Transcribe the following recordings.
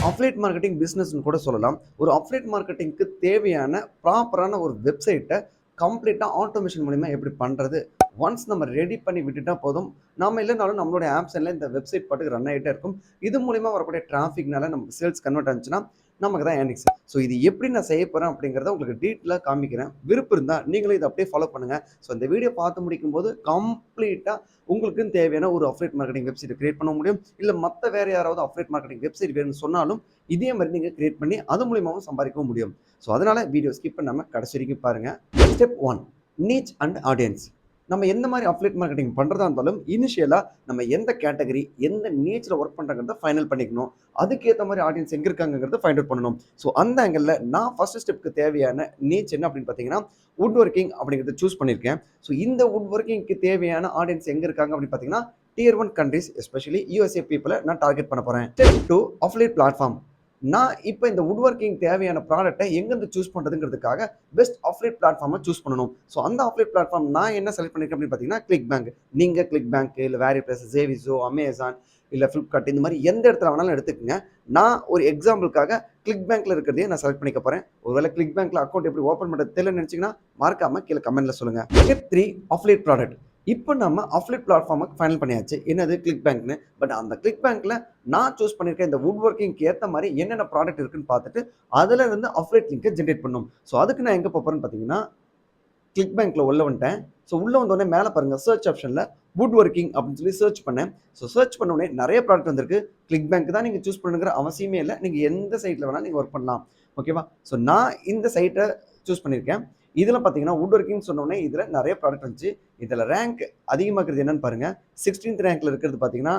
Affiliate marketing பிஸ்னஸ்னு கூட சொல்லலாம். ஒரு அஃபிலியேட் மார்க்கெட்டிங்க்கு தேவையான ப்ராப்பரான ஒரு வெப்சைட்டை கம்ப்ளீட்டாக ஆட்டோமேஷன் மூலிமா எப்படி பண்ணுறது? ஒன்ஸ் நம்ம ரெடி பண்ணி விட்டுட்டா போதும். நாம இல்லைனாலும் நம்மளுடைய ஆப்ஸ் எல்லாம் இந்த வெப்சைட் பாட்டுக்கு ரன் ஆகிட்டே இருக்கும். இது மூலிமா வரக்கூடிய டிராஃபிக்னால நமக்கு சேல்ஸ் கன்வெர்ட் ஆச்சுன்னா நமக்கு தான் ஏர்னிங்ஸ். ஸோ இது எப்படி நான் செய்ய போகிறேன் அப்படிங்கிறத உங்களுக்கு டீட்டெயிலாக காமிக்கிறேன். விருப்பம் இருந்தால் நீங்களும் இதை அப்படியே ஃபாலோ பண்ணுங்கள். ஸோ இந்த வீடியோ பார்த்து முடிக்கும்போது கம்ப்ளீட்டாக உங்களுக்குன்னு தேவையான ஒரு அஃபிலியேட் மார்க்கெட்டிங் வெப்சைட் கிரியேட் பண்ண முடியும். இல்லை மற்ற வேறு யாராவது அஃபிலியேட் மார்க்கெட்டிங் வெப்சைட் வேணும்னு சொன்னாலும் இதே மாதிரி நீங்கள் கிரியேட் பண்ணி அது மூலியமாகவும் சம்பாதிக்கவும் முடியும். ஸோ அதனால் வீடியோ ஸ்கிப் பண்ணாமல் கடைசி வரைக்கும் பாருங்கள். Step 1, நீச் and audience. நம்ம எந்த மாதிரி அஃபிலியேட் மார்க்கெட்டிங் பண்ணுறதா இருந்தாலும் இனிஷியலாக நம்ம எந்த கேட்டகரி எந்த நீச்சில் ஒர்க் பண்ணுறாங்கிறத ஃபைனல் பண்ணிக்கணும். அதுக்கேற்ற மாதிரி ஆடியன்ஸ் எங்கே இருக்காங்கிறத ஃபைண்ட் அவுட் பண்ணணும். ஸோ அந்த ஆங்கிளில் நான் ஃபர்ஸ்ட் ஸ்டெப்புக்கு தேவையான நீச் என்ன அப்படின்னு பார்த்தீங்கன்னா வுட் ஒர்க்கிங் அப்படிங்கிறத சூஸ் பண்ணியிருக்கேன். ஸோ இந்த வுட் ஒர்க்கிங்க்கு தேவையான ஆடியன்ஸ் எங்கே இருக்காங்க அப்படின்னு பார்த்தீங்கன்னா Tier 1 கண்ட்ரிஸ், எஸ்பெஷலி USA பீப்புளை நான் டார்கெட் பண்ண போகிறேன். Step 2, affiliate platform. நான் இப்போ இந்த வுட் ஒர்க்கிங் தேவையான ப்ராடக்ட்டை எங்கேருந்து சூஸ் பண்ணுறதுங்கிறதுக்காக பெஸ்ட் அஃபிலியேட் பிளாட்ஃபார்மை சூஸ் பண்ணணும். ஸோ அந்த அஃபிலியேட் பிளாட்ஃபார்ம் நான் என்ன செலக்ட் பண்ணியிருக்கேன் அப்படின்னு பார்த்தீங்கன்னா கிளிக் பேங்க். நீங்கள் கிளிக் பேங்க் இல்லை வேரியப்ளஸ், ஜேவிசோ, அமேசான் இல்லை ஃப்ளிப்கார்ட் இந்த மாதிரி எந்த இடத்துல வேணாலும் எடுத்துக்கங்க. நான் ஒரு எக்ஸாம்பிளுக்காக கிளிக் பேங்க்ல இருக்கிறதையே நான் செலக்ட் பண்ணிக்க போகிறேன். ஒருவேளை கிளிக் பேங்க்ல அக்கௌண்ட் எப்படி ஓப்பன் பண்ணுறது தெரியலன்னு நினச்சிங்கன்னா மறக்காம கீழே கமெண்ட்ல சொல்லுங்கள். Step 3, affiliate product. இப்போ நம்ம அஃபிலியேட் பிளாட்ஃபார்முக்கு ஃபைனல் பண்ணியாச்சு. என்னது கிளிக் பேங்க்னு. பட் அந்த கிளிக் பேங்க்ல நான் சூஸ் பண்ணியிருக்கேன் இந்த வுட் ஒர்க்கிங்க்கு ஏற்ற மாதிரி என்னென்ன ப்ராடக்ட் இருக்குன்னு பார்த்துட்டு அதில் இருந்து அஃபிலியேட் லிங்கை ஜென்ரேட் பண்ணணும். ஸோ அதுக்கு நான் எங்கே போகிறேன்னு பார்த்தீங்கன்னா கிளிக் பேங்க்ல உள்ள வந்துட்டேன். ஸோ உள்ள வந்தோடனே மேலே பாருங்க சர்ச் ஆப்ஷனில் வுட் ஒர்க்கிங் அப்படின்னு சொல்லி சர்ச் பண்ணேன். ஸோ சர்ச் பண்ண உடனே நிறைய ப்ராடக்ட் வந்திருக்கு. கிளிக் பேங்க் தான் நீங்கள் சூஸ் பண்ணுங்கிற அவசியமே இல்லை. நீங்கள் எந்த சைட்டில் வேணாலும் நீங்கள் ஒர்க் பண்ணலாம். ஓகேவா? ஸோ நான் இந்த சைட்டை சூஸ் பண்ணியிருக்கேன். இதில் பார்த்தீங்கன்னா வுட் ஒர்க்கிங் சொன்னோடனே இதில் நிறைய ப்ராடக்ட் வந்துச்சு. இதில் ரேங்க் அதிகமாகிறது என்னன்னு பாருங்கள். 16th ரேங்க்ல இருக்கிறது பார்த்தீங்கன்னா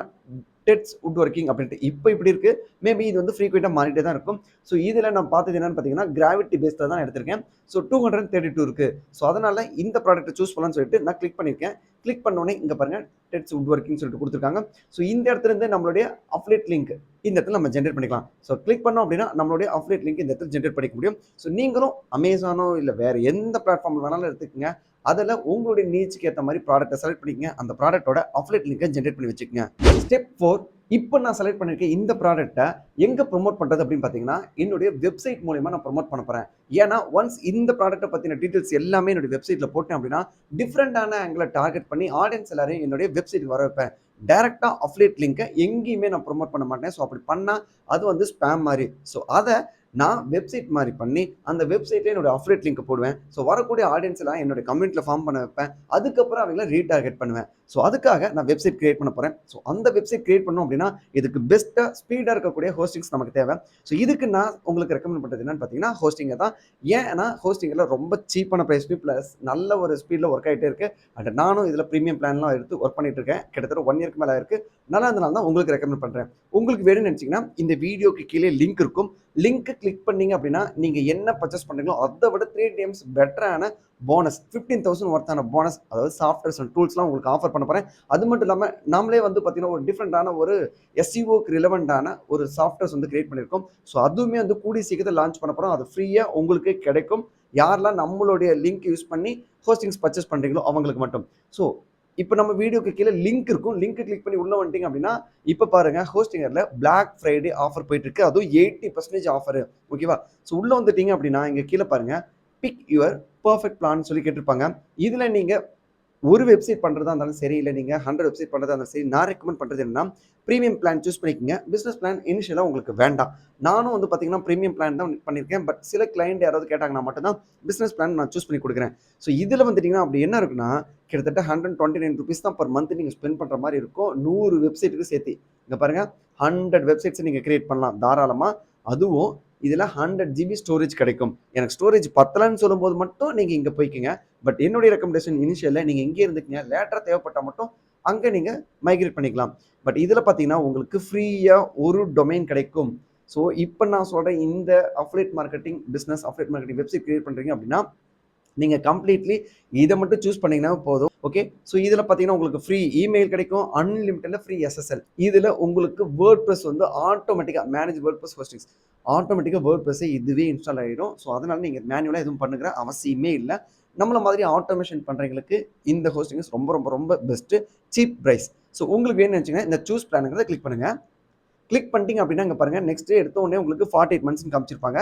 டெட்ஸ் வுட் ஒர்க்கிங் அப்படின்ட்டு இப்போ இப்படி இருக்குது. மேபி இது வந்து ஃப்ரீக்வெண்ட்டாக மாறிட்டே தான் இருக்கும். ஸோ இதில் நான் பார்த்தது என்னன்னு பார்த்தீங்கன்னா கிராவிட்டி பேஸில் தான் எடுத்திருக்கேன். ஸோ 232 இருக்குது. ஸோ அதனால் இந்த ப்ராடக்ட்டை சூஸ் பண்ணலான்னு சொல்லிட்டு நான் கிளிக் பண்ணியிருக்கேன். கிளிக் பண்ணோடனே இங்கே பாருங்கள் டெட்ஸ் வுட் ஒர்க்கிங் சொல்லிட்டு கொடுத்துருக்காங்க. ஸோ இந்த இடத்துல இருந்து நம்மளுடைய அஃபிலியேட் லிங்க் இந்த இடத்துல நம்ம ஜென்ரேட் பண்ணிக்கலாம். ஸோ கிளிக் பண்ணோம் அப்படின்னா நம்மளுடைய அஃபிலியேட் லிங்க் இந்த இடத்துல ஜென்ரேட் பண்ணிக்க முடியும். ஸோ நீங்களும் அமேசானோ இல்லை வேறு எந்த பிளாட்ஃபார்மில் வேணாலும் எடுத்துக்கங்க. அதில் உங்களுடைய நீச்சுக்கு ஏற்ற மாதிரி ப்ராடக்ட்டை செலக்ட் பண்ணிக்கங்க. அந்த ப்ராடக்ட்டோட அஃபிலியேட் லிங்கை ஜென்ரேட் பண்ணி வச்சுக்கோங்க. ஸ்டெப் 4, இப்போ நான் செலக்ட் பண்ணியிருக்கேன் இந்த ப்ராடக்ட்டை எங்கே ப்ரொமோட் பண்ணுறது அப்படின்னு பார்த்தீங்கன்னா என்னுடைய வெப்சைட் மூலமா நான் ப்ரொமோட் பண்ண போகிறேன். ஏன்னா ஒன்ஸ் இந்த ப்ராடக்ட்டை பற்றின டீட்டெயில்ஸ் எல்லாமே என்னுடைய வெப்சைட்டில் போட்டேன் அப்படின்னா டிஃப்ரெண்டான ஆங்கிளில் டார்கெட் பண்ணி ஆடியன்ஸ் எல்லாரையும் என்னுடைய வெப்சைட்டுக்கு வர வைப்பேன். டேரெக்டாக அஃபிலியேட் லிங்கை எங்கேயுமே நான் ப்ரொமோட் பண்ண மாட்டேன். ஸோ அப்படி பண்ணால் அது வந்து ஸ்பேம் மாதிரி. ஸோ அதை நான் வெப்சைட் மாதிரி பண்ணி அந்த வெப்சைட்ல என்னோட அஃபிலியேட் லிங்க் போடுவேன். ஸோ வரக்கூடிய ஆடியன்ஸ் எல்லாம் என்னோட கம்யூனிட்டியில் ஃபார்ம் பண்ண வைப்பேன். அதுக்கப்புறம் அவங்கள ரீடார்கெட் பண்ணுவேன். ஸோ அதுக்காக நான் வெப்சைட் கிரியேட் பண்ண போகிறேன். ஸோ அந்த வெப்சைட் கிரியேட் பண்ணோம் அப்படின்னா இதுக்கு பெஸ்ட்டாக ஸ்பீடாக இருக்கக்கூடிய ஹோஸ்டிங்ஸ் நமக்கு தேவை. ஸோ இதுக்கு நான் உங்களுக்கு ரெக்கமெண்ட் பண்ணுறது என்னன்னு பார்த்தீங்கன்னா ஹோஸ்டிங்கை தான். ஏன்னா ஹோஸ்டிங்கில் ரொம்ப சீப்பான ப்ரைஸ்லையும் ப்ளஸ் நல்ல ஒரு ஸ்பீடில் ஒர்க் ஆகிட்டே இருக்குது. அண்ட் நானும் இதில் ப்ரீமியம் பிளான்லாம் எடுத்து ஒர்க் பண்ணிட்டு இருக்கேன். கிட்டத்தட்ட 1 இயர்க்கு மேலே இருக்குது. நல்லா இருந்தனால தான் உங்களுக்கு ரெக்கமெண்ட் பண்ணுறேன். உங்களுக்கு வேணும்னு நினச்சிங்கன்னா இந்த வீடியோக்கு கீழே லிங்க் இருக்கும். லிங்க் கிளிக் பண்ணீங்க அப்படின்னா நீங்கள் என்ன பர்ச்சேஸ் பண்ணுறீங்களோ அதை விட 3 times பெட்டரான போனஸ் 15,000 ஒர்த்தான போனஸ், அதாவது சாஃப்ட்வேர்ஸ் அண்ட் டூல்ஸ்லாம் உங்களுக்கு ஆஃபர் பண்ண போகிறேன். அது மட்டும் இல்லாமல் நாமளே வந்து பார்த்தீங்கன்னா ஒரு டிஃப்ரெண்டான ஒரு SEOக்கு ரிலவெண்டான ஒரு சாஃப்ட்வேர்ஸ் வந்து கிரியேட் பண்ணியிருக்கோம். ஸோ அதுவுமே வந்து கூடிய சீக்கிரத்தில் லான்ச் பண்ண போகிறோம். அது ஃப்ரீயாக உங்களுக்கு கிடைக்கும். யாரெல்லாம் நம்மளுடைய லிங்க் யூஸ் பண்ணி ஹோஸ்டிங்ஸ் பர்ச்சேஸ் பண்ணுறீங்களோ அவங்களுக்கு மட்டும். ஸோ இப்போ நம்ம வீடியோக்கு கீழே லிங்க் இருக்கும். லிங்க் கிளிக் பண்ணி உள்ள வந்துட்டீங்க அப்படின்னா இப்போ பாருங்க ஹோஸ்டிங்கர்ல பிளாக் ஃப்ரைடே ஆஃபர் போயிட்டு இருக்கு. அதுவும் 80% ஆஃபர். ஓகேவா? ஸோ உள்ள வந்துட்டீங்க அப்படின்னா இங்க கீழே பாருங்க பிக் யுவர் பர்ஃபெக்ட் பிளான் சொல்லி கேட்டிருப்பாங்க. இதுல நீங்க ஒரு வெப்சைட் பண்ணுறதா இருந்தாலும் சரி, இல்லை நீங்கள் 100 வெப்சைட் பண்ணுறதா இருந்தாலும் சரி, நான் ரெக்கமெண்ட் பண்ணுறது என்னன்னா ப்ரீமியம் பிளான் சூஸ் பண்ணிக்கோங்க. பிஸ்னஸ் பிளான் இனிஷியலாக உங்களுக்கு வேண்டாம். நானும் வந்து பார்த்தீங்கன்னா ப்ரீமியம் பிளான் தான் பண்ணியிருக்கேன். பட் சில கிளைண்ட் யாராவது கேட்டாங்கன்னா மட்டும்தான் பிஸ்னஸ் பிளான் நான் சூஸ் பண்ணி கொடுக்குறேன். ஸோ இதில் வந்துட்டிங்கன்னா அப்படி என்ன இருக்குன்னா கிட்டத்தட்ட 129 rupees தான் பர் மந்த் நீங்கள் ஸ்பெண்ட் பண்ணுற மாதிரி இருக்கும். 100 வெப்சைட்டுக்கு சேர்த்து. இங்கே பாருங்கள் 100 வெப்சைட்ஸை நீங்கள் கிரியேட் பண்ணலாம் தாராளமாக. அதுவும் இதில் 100 GB ஸ்டோரேஜ் கிடைக்கும். எனக்கு ஸ்டோரேஜ் பத்தலன்னு சொல்லும்போது மட்டும் நீங்கள் இங்கே போய்க்குங்க. பட் என்னுடைய ரெக்கமெண்டேஷன் இனிஷியலில் நீங்கள் இங்கே இருந்துக்குங்க. லேட்டராக தேவைப்பட்டால் மட்டும் அங்கே நீங்கள் மைக்ரேட் பண்ணிக்கலாம். பட் இதில் பார்த்தீங்கன்னா உங்களுக்கு ஃப்ரீயாக ஒரு டொமைன் கிடைக்கும். ஸோ இப்போ நான் சொல்கிறேன் இந்த affiliate marketing business affiliate marketing website create பண்ணுறீங்க அப்படின்னா நீங்கள் கம்ப்ளீட்லி இதை மட்டும் சூஸ் பண்ணிங்கன்னா போதும். ஓகே, ஸோ இதில் பார்த்தீங்கன்னா உங்களுக்கு ஃப்ரீ இமெயில் கிடைக்கும். அன்லிமிட்டடில் ஃப்ரீ SSL. இதில் உங்களுக்கு வேர்ட்ப்ரெஸ் வந்து ஆட்டோமேட்டிக்காக மேனேஜ் வேர்ட்ப்ரெஸ் ஹோஸ்டிங்ஸ் ஆட்டோமேட்டிக்காக வேர்ட்ப்ரெஸ்ஸே இதுவே இன்ஸ்டால் ஆகிடும். ஸோ அதனால் நீங்கள் மேனுவலாக எதுவும் பண்ணுங்கிற அவசியமே இல்லை. நம்மள மாதிரி ஆட்டோமேஷன் பண்ணுறவங்களுக்கு இந்த ஹோஸ்டிங்ஸ் ரொம்ப ரொம்ப ரொம்ப பெஸ்ட்டு, சீப் ப்ரைஸ். ஸோ உங்களுக்கு வேணும்னு நினச்சிங்கன்னா இந்த சூஸ் பிளானுங்கிறத கிளிக் பண்ணுங்கள். கிளிக் பண்ணிட்டீங்க அப்படின்னா இங்க பாருங்க நெக்ஸ்ட் எடுத்த உடனே உங்களுக்கு 48 மந்த்ஸ்னு காமிச்சிருப்பாங்க.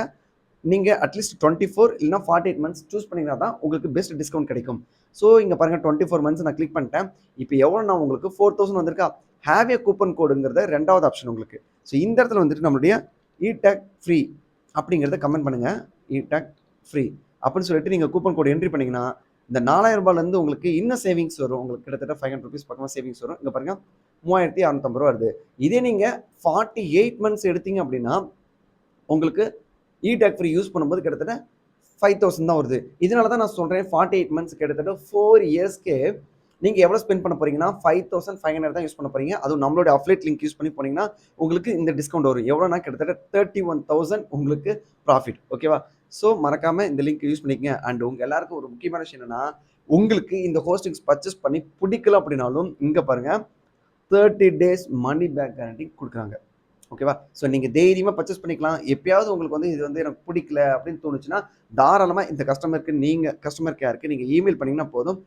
நீங்க அட்லீஸ்ட் 24 இல்லைனா 48 மந்த்ஸ் சூஸ் பண்ணீங்கன்னா தான் உங்களுக்கு பெஸ்ட் டிஸ்கவுண்ட் கிடைக்கும். ஸோ இங்க பாருங்க 24 மந்த்ஸ் நான் கிளிக் பண்ணிட்டேன். இப்போ எவ்வளோனா உங்களுக்கு 4000 வந்திருக்கா? ஹேவ் ஏ கூப்பன் கோடுங்கிறத 2வது ஆப்ஷன் உங்களுக்கு. ஸோ இந்த இடத்துல வந்துட்டு நம்மளுடைய இடாக் ஃப்ரீ அப்படிங்கிறத கமெண்ட் பண்ணுங்க. இடாக் ஃப்ரீ அப்படின்னு சொல்லிட்டு நீங்க கூப்பன் கோடு என்ட்ரி பண்ணீங்கன்னா இந்த 4000 ரூபாயிலேருந்து உங்களுக்கு இன்னும் சேவிங்ஸ் வரும். உங்களுக்கு கிட்டத்தட்ட 500 ருபீஸ் பக்கமாக சேவிங்ஸ் வரும். இங்க பாருங்க 3650 ரூபா வருது. இதே நீங்க 48 மந்த்ஸ் எடுத்தீங்க அப்படின்னா உங்களுக்கு இடாக் ஃப்ரீ யூஸ் பண்ணும்போது கிட்டத்தட்ட 5000 தான் வருது. இதனால தான் நான் சொல்றேன் 48 மந்த்ஸ் கிட்டத்தட்ட 4 இயர்ஸ்க்கு நீங்க எவ்வளவு ஸ்பெண்ட் பண்ண போறீங்கன்னா 5500 தான் யூஸ் பண்ண போறீங்க. அதுவும் நம்மளோட அஃபிலியேட் லிங்க் யூஸ் பண்ணி போனீங்கன்னா உங்களுக்கு இந்த டிஸ்கவுண்ட் வரும். எவ்வளவுனா கிட்டத்தட்ட 31000 உங்களுக்கு ப்ராஃபிட். ஓகேவா? ஸோ மறக்காம இந்த லிங்க் யூஸ் பண்ணிக்கங்க. அண்ட் உங்க எல்லாருக்கும் ஒரு முக்கியமான விஷயம் என்னன்னா உங்களுக்கு இந்த ஹோஸ்டிங்ஸ் பர்ச்சேஸ் பண்ணி பிடிக்கல அப்படின்னாலும் இங்க பாருங்க 30 டேஸ் மணி பேக் கேரண்டி கொடுக்குறாங்க. ஓகேவா? ஸோ நீங்கள் தைரியமாக பர்ச்சேஸ் பண்ணிக்கலாம். எப்பயாவது உங்களுக்கு வந்து இது வந்து எனக்கு பிடிக்கல அப்படின்னு தோணுச்சுன்னா தாராளமாக இந்த கஸ்டமர் கேருக்கு நீங்கள் இமெயில் பண்ணிங்கன்னா போதும்.